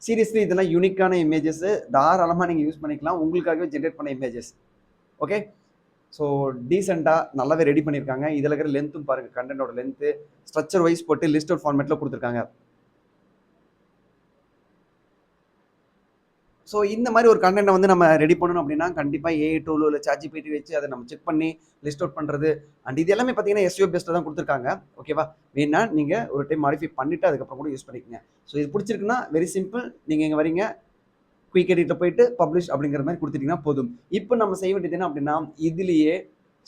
சீரியஸ்லி இதெல்லாம் யூனிக்கான இமேஜஸ், தாராளமா நீங்க யூஸ் பண்ணிக்கலாம். உங்களுக்காகவே ஜென்ரேட் பண்ண இமேஜஸ். ஓகே, ஸோ டீசெண்டாக நல்லாவே ரெடி பண்ணியிருக்காங்க. இதில் இருக்கிற லென்த்தும் பாருங்க, கண்டென்ட்டோட லென்த்து ஸ்ட்ரக்சர் வைஸ் போட்டு லிஸ்ட் அவுட் ஃபார்மேட்டில் கொடுத்துருக்காங்க. ஸோ இந்த மாதிரி ஒரு கண்டென்ட்டை வந்து நம்ம ரெடி பண்ணணும் அப்படின்னா கண்டிப்பாக ஏஐ டூலோ இல்லை ChatGPT வச்சு அதை நம்ம செக் பண்ணி லிஸ்ட் அவுட் பண்ணுறது. அண்ட் இது எல்லாமே பார்த்தீங்கன்னா SEO பேஸ்டில் தான் கொடுத்துருக்காங்க. ஓகேவா? வேணா நீங்கள் ஒரு டைம் மாடிஃபை பண்ணிவிட்டு அதுக்கப்புறம் கூட யூஸ் பண்ணிக்கோங்க. ஸோ இது பிடிச்சிருக்குன்னா வெரி சிம்பிள், நீங்கள் இங்கே வரீங்க, குயிக் எடிட்ல போயிட்டு பப்ளிஷ் அப்படிங்கிற மாதிரி கொடுத்துட்டீங்கன்னா போதும். இப்போ நம்ம செய்ய வேண்டியது என்ன அப்படின்னா, இதுலேயே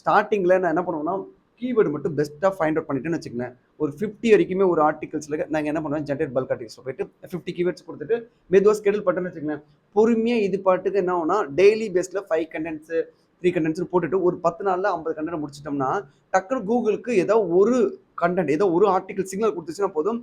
ஸ்டார்டிங்கில் நான் என்ன பண்ணுவேன்னா கீவேர்டு மட்டும் பெஸ்ட்டாக ஃபைண்ட் அவுட் பண்ணிட்டேன்னு வச்சுக்கோங்க. ஒரு 50 வரைக்குமே ஒரு ஆர்டிகல்ஸில் நாங்கள் என்ன பண்ணுவேன், ஜென்ரேட் பல்க் ஆர்டிகல்ஸில் போயிட்டு 50 கீவேர்ட்ஸ் கொடுத்துட்டு மெதுவாக ஸ்கெடியூல் பண்ணிட்டேன்னு வச்சுக்கோங்க. பொறுமையாக இது பாட்டுக்கு என்ன ஆகும்னா டெய்லி பேஸில் 5 கண்டென்ட்ஸு 3 கண்டென்ட்ஸ் போட்டுட்டு ஒரு 10 நாளில் 50 கண்டென்ட் முடிச்சிட்டோம்னா டக்குனு கூகுளுக்கு ஏதோ ஒரு கண்டென்ட், ஏதோ ஒரு ஆர்டிகல் சிக்னல் கொடுத்துச்சுன்னா போதும்,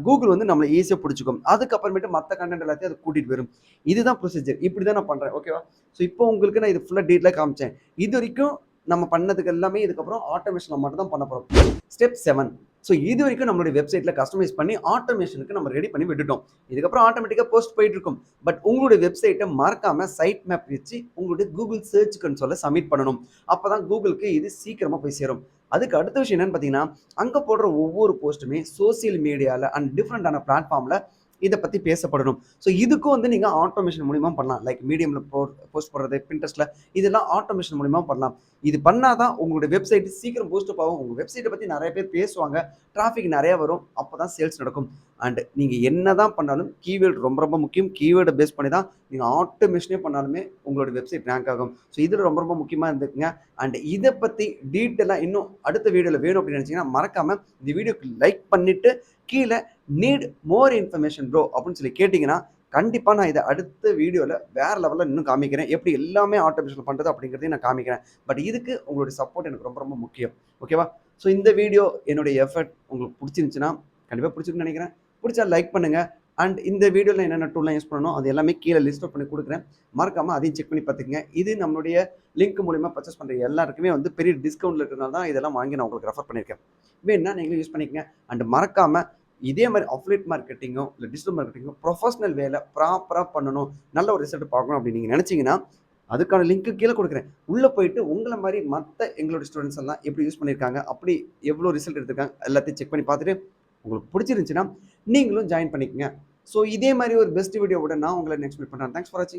கூகுள் வந்து நம்மளை ஈஸியாக பிடிச்சிக்கும். அதுக்கப்புறமேட்டு மற்ற கண்டென்ட் எல்லாத்தையும் அது கூட்டிகிட்டு வரும். இதுதான் ப்ரொசீஜர். இப்படி தான் நான் பண்ணுறேன். ஓகேவா? ஸோ இப்போ உங்களுக்கு நான் இது ஃபுல்லாக டீட்டெயிலாக காமிச்சேன். இது வரைக்கும் நம்ம பண்ணதுக்கு எல்லாமே இதுக்கப்புறம் ஆட்டோமேஷனில் மட்டும் தான் பண்ண போகிறோம். ஸ்டெப் 7. ஸோ இது வரைக்கும் நம்மளுடைய வெப்சைட்டில் கஸ்டமைஸ் பண்ணி ஆட்டோமேஷனுக்கு நம்ம ரெடி பண்ணி விட்டுட்டோம். இதுக்கப்புறம் ஆட்டோமேட்டிக்காக போஸ்ட் போயிட்டு இருக்கும். பட் உங்களுடைய வெப்சைட்டை மறக்காமல் சைட் மேப் வச்சு உங்களுடைய கூகுள் சர்ச் கன்சோலில் சப்மிட் பண்ணணும். அப்போ தான் கூகுளுக்கு இது சீக்கிரமாக போய் சேரும். அதுக்கு அடுத்த விஷயம் என்னன்னு பார்த்தீங்கன்னா, அங்கே போடுற ஒவ்வொரு போஸ்ட்டுமே சோசியல் மீடியாவில் அண்ட் டிஃப்ரெண்டான பிளாட்ஃபார்மில் இதை பற்றி பேசப்படணும். ஸோ இதுக்கும் வந்து நீங்கள் ஆட்டோமேஷன் மூலிமா பண்ணலாம். லைக் மீடியமில் போஸ்ட் போடுறது, பின்ட்ரெஸ்ட்டில், இதெல்லாம் ஆட்டோமேஷன் மூலிமா பண்ணலாம். இது பண்ணாதான் உங்களுடைய வெப்சைட் சீக்கிரம் பூஸ்டப் ஆகும். உங்கள் வெப்சைட்டை பற்றி நிறைய பேர் பேசுவாங்க, டிராஃபிக் நிறையா வரும், அப்போ தான் சேல்ஸ் நடக்கும். அண்ட் நீங்கள் என்ன தான் பண்ணாலும் கீவேர்டு ரொம்ப ரொம்ப முக்கியம். கீவேர்டை பேஸ் பண்ணி தான் நீங்கள் ஆட்டோமேஷனே பண்ணாலுமே உங்களோட வெப்சைட் ரேங்க் ஆகும். ஸோ இதில் ரொம்ப ரொம்ப முக்கியமாக இருந்துக்குங்க. அண்ட் இதை பற்றி டீட்டெயிலாக இன்னும் அடுத்த வீடியோவில் வேணும் அப்படின்னு நினச்சிங்கன்னா மறக்காமல் இந்த வீடியோக்கு லைக் பண்ணிவிட்டு கீழே நீட் மோர் இன்ஃபர்மேஷன் ப்ரோ அப்படின்னு சொல்லி கேட்டிங்கன்னா கண்டிப்பா நான் இத அடுத்த வீடியோல வேற லெவல்ல இன்னும் காமிக்கிறேன். எப்படி எல்லாமே ஆட்டோமேஷன் பண்றது அப்படிங்கிறதையும் நான் காமிக்கிறேன். பட் இதுக்கு உங்களுடைய சப்போர்ட் எனக்கு ரொம்ப ரொம்ப முக்கியம். ஓகேவா? ஸோ இந்த வீடியோ என்னுடைய எஃபர்ட் உங்களுக்கு புடிச்சிருந்துச்சுன்னா, கண்டிப்பா புடிச்சிருக்கும்னு நெனைக்கிறேன். புடிச்சா லைக் பண்ணுங்க. அண்ட் இந்த வீடியோல என்னென்ன டூல்லாம் யூஸ் பண்ணணும், அது எல்லாமே கீழ லிஸ்ட் அவுட் பண்ணி குடுக்குறேன். மறக்காம அதையும் செக் பண்ணி பார்த்துக்கங்க. இது நம்மளுடைய லிங்க் மூலியமா பர்ச்சேஸ் பண்ற எல்லாருக்குமே வந்து பெரிய டிஸ்கவுண்ட்ல இருக்கிறதுனால தான் இதெல்லாம் வாங்கி நான் உங்களுக்கு ரெஃபர் பண்ணியிருக்கேன். வேணும்னா நீங்களும் யூஸ் பண்ணிக்கங்க. அண்ட் மறக்காம இதே மாரி அஃபிலியேட் மார்க்கெட்டிங்கோ, இல்ல டிஜிட்டல் மார்க்கெட்டிங்கோ ப்ரொஃபஷனல் வேல ப்ராப்பரா பண்ணணும். நல்ல ஒரு ரிசல்ட் பார்க்கணும் அப்படின்னு நீங்க நெனச்சீங்கன்னா, அதுக்கான லிங்க் கீழ குடுக்குறேன். உள்ள போயிட்டு உங்கள மாரி மத்த எங்களுடைய ஸ்டூடண்ட்ஸ் எல்லாம் எப்படி யூஸ் பண்ணியிருக்காங்க, அப்படி எவ்வளோ ரிசல்ட் எடுத்திருக்காங்க எல்லாத்தையும் செக் பண்ணி பார்த்துட்டு, உங்களுக்கு புடிச்சிருந்துச்சுன்னா, நீங்களும் ஜாயின் பண்ணிக்கங்க. ஸோ இதே மாரி ஒரு பெஸ்ட் வீடியோவோட நான் உங்கள நெக்ஸ்ட் மீட் பண்றேன். தேங்க்ஸ் ஃபார் வாட்சிங்.